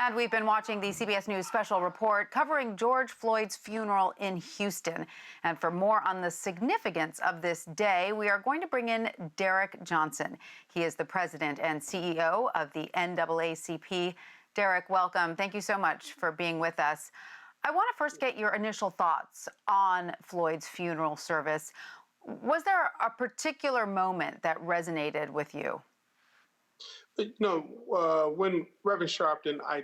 And we've been watching the CBS News special report covering George Floyd's funeral in Houston. And for more on the significance of this day, we are going to bring in Derrick Johnson. He is the president and CEO of the NAACP. Derrick, welcome. Thank you so much for being with us. I want to first get your initial thoughts on Floyd's funeral service. Was there a particular moment that resonated with you? When Reverend Sharpton, I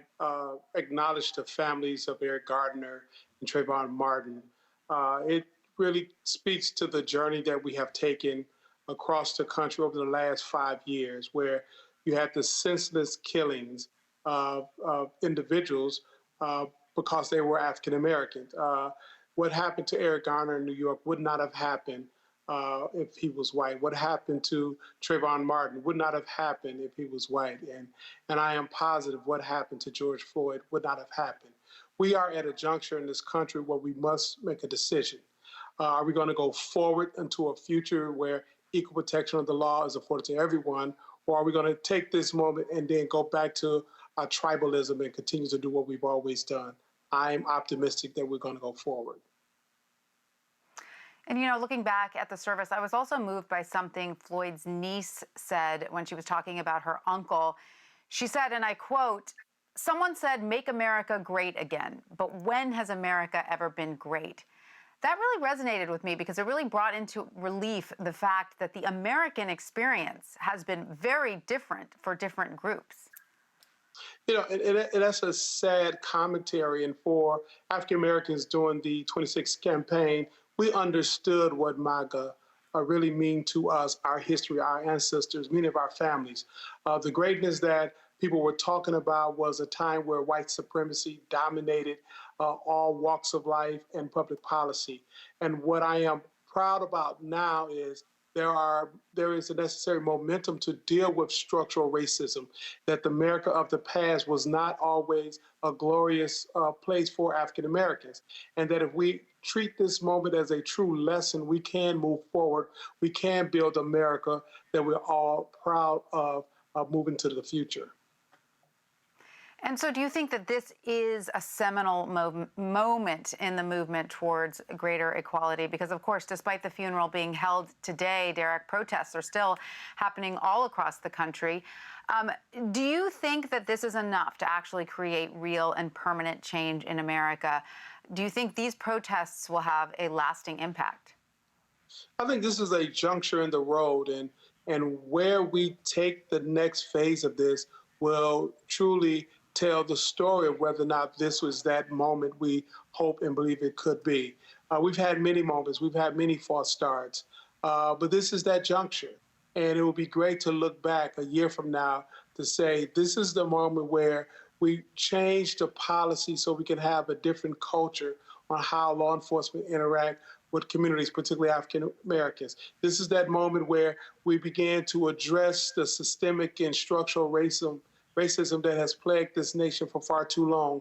acknowledged the families of Eric Gardner and Trayvon Martin, it really speaks to the journey that we have taken across the country over the last 5 years, where you had the senseless killings of individuals because they were African Americans. What happened to Eric Garner in New York would not have happened if he was white. What happened to Trayvon Martin would not have happened if he was white. And I am positive what happened to George Floyd would not have happened. We are at a juncture in this country where we must make a decision. Are we going to go forward into a future where equal protection of the law is afforded to everyone, or are we going to take this moment and then go back to our tribalism and continue to do what we've always done? I'm optimistic that we're going to go forward. And, looking back at the service, I was also moved by something Floyd's niece said when she was talking about her uncle. She said, and I quote, "Someone said, make America great again. But when has America ever been great?" That really resonated with me because it really brought into relief the fact that the American experience has been very different for different groups. And that's a sad commentary. And for African Americans during the 26th campaign, we understood what MAGA really mean to us, our history, our ancestors, many of our families. The greatness that people were talking about was a time where white supremacy dominated all walks of life and public policy. And what I am proud about now is there is a necessary momentum to deal with structural racism, that the America of the past was not always a glorious place for African Americans, and that if we treat this moment as a true lesson, we can move forward, we can build America that we're all proud of moving to the future. And so do you think that this is a seminal moment in the movement towards greater equality? Because, of course, despite the funeral being held today, Derrick, protests are still happening all across the country. Do you think that this is enough to actually create real and permanent change in America? Do you think these protests will have a lasting impact? I think this is a juncture in the road, and where we take the next phase of this will truly tell the story of whether or not this was that moment we hope and believe it could be. We've had many moments, we've had many false starts, but this is that juncture. And it will be great to look back a year from now to say, this is the moment where we change the policy so we can have a different culture on how law enforcement interact with communities, particularly African Americans. This is that moment where we began to address the systemic and structural racism that has plagued this nation for far too long.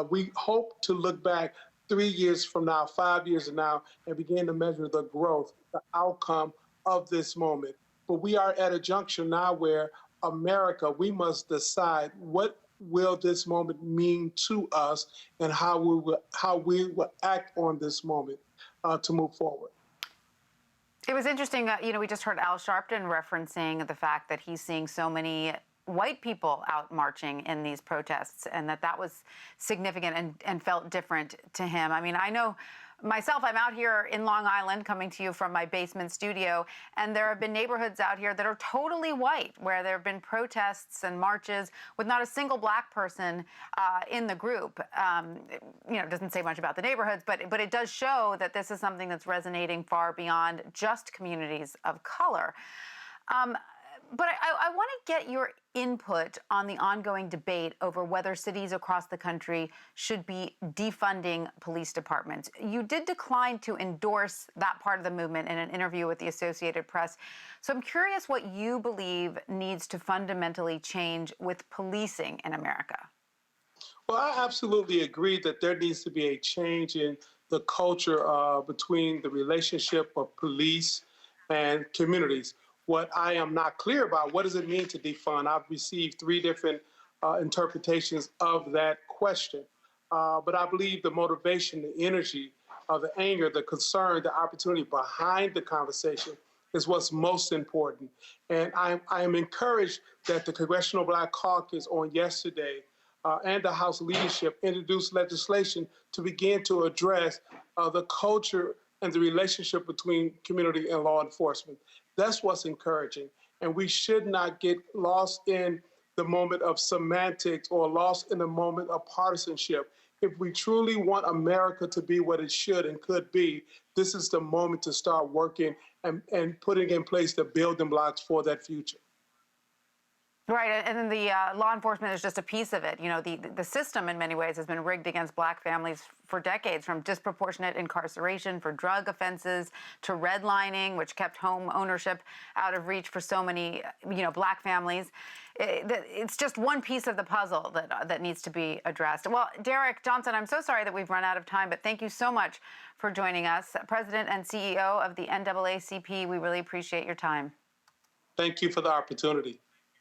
We hope to look back 3 years from now, 5 years from now, and begin to measure the growth, the outcome of this moment. But we are at a juncture now where America, we must decide what will this moment mean to us and how we will act on this moment to move forward. It was interesting, we just heard Al Sharpton referencing the fact that he's seeing so many white people out marching in these protests, and that was significant and felt different to him. I mean, I know myself, I'm out here in Long Island coming to you from my basement studio, and there have been neighborhoods out here that are totally white, where there have been protests and marches with not a single black person in the group. It doesn't say much about the neighborhoods, but it does show that this is something that's resonating far beyond just communities of color. But I want to get your input on the ongoing debate over whether cities across the country should be defunding police departments. You did decline to endorse that part of the movement in an interview with the Associated Press. So I'm curious what you believe needs to fundamentally change with policing in America. Well, I absolutely agree that there needs to be a change in the culture between the relationship of police and communities. What I am not clear about, what does it mean to defund? I've received 3 different interpretations of that question. But I believe the motivation, the energy, the anger, the concern, the opportunity behind the conversation is what's most important. And I am encouraged that the Congressional Black Caucus on yesterday and the House leadership introduced legislation to begin to address the culture and the relationship between community and law enforcement. That's what's encouraging. And we should not get lost in the moment of semantics or lost in the moment of partisanship. If we truly want America to be what it should and could be, this is the moment to start working and putting in place the building blocks for that future. Right, and then the law enforcement is just a piece of it. You know, the system in many ways has been rigged against Black families for decades, from disproportionate incarceration for drug offenses to redlining, which kept home ownership out of reach for so many, Black families. It's just one piece of the puzzle that needs to be addressed. Well, Derrick Johnson, I'm so sorry that we've run out of time, but thank you so much for joining us. President and CEO of the NAACP, we really appreciate your time. Thank you for the opportunity.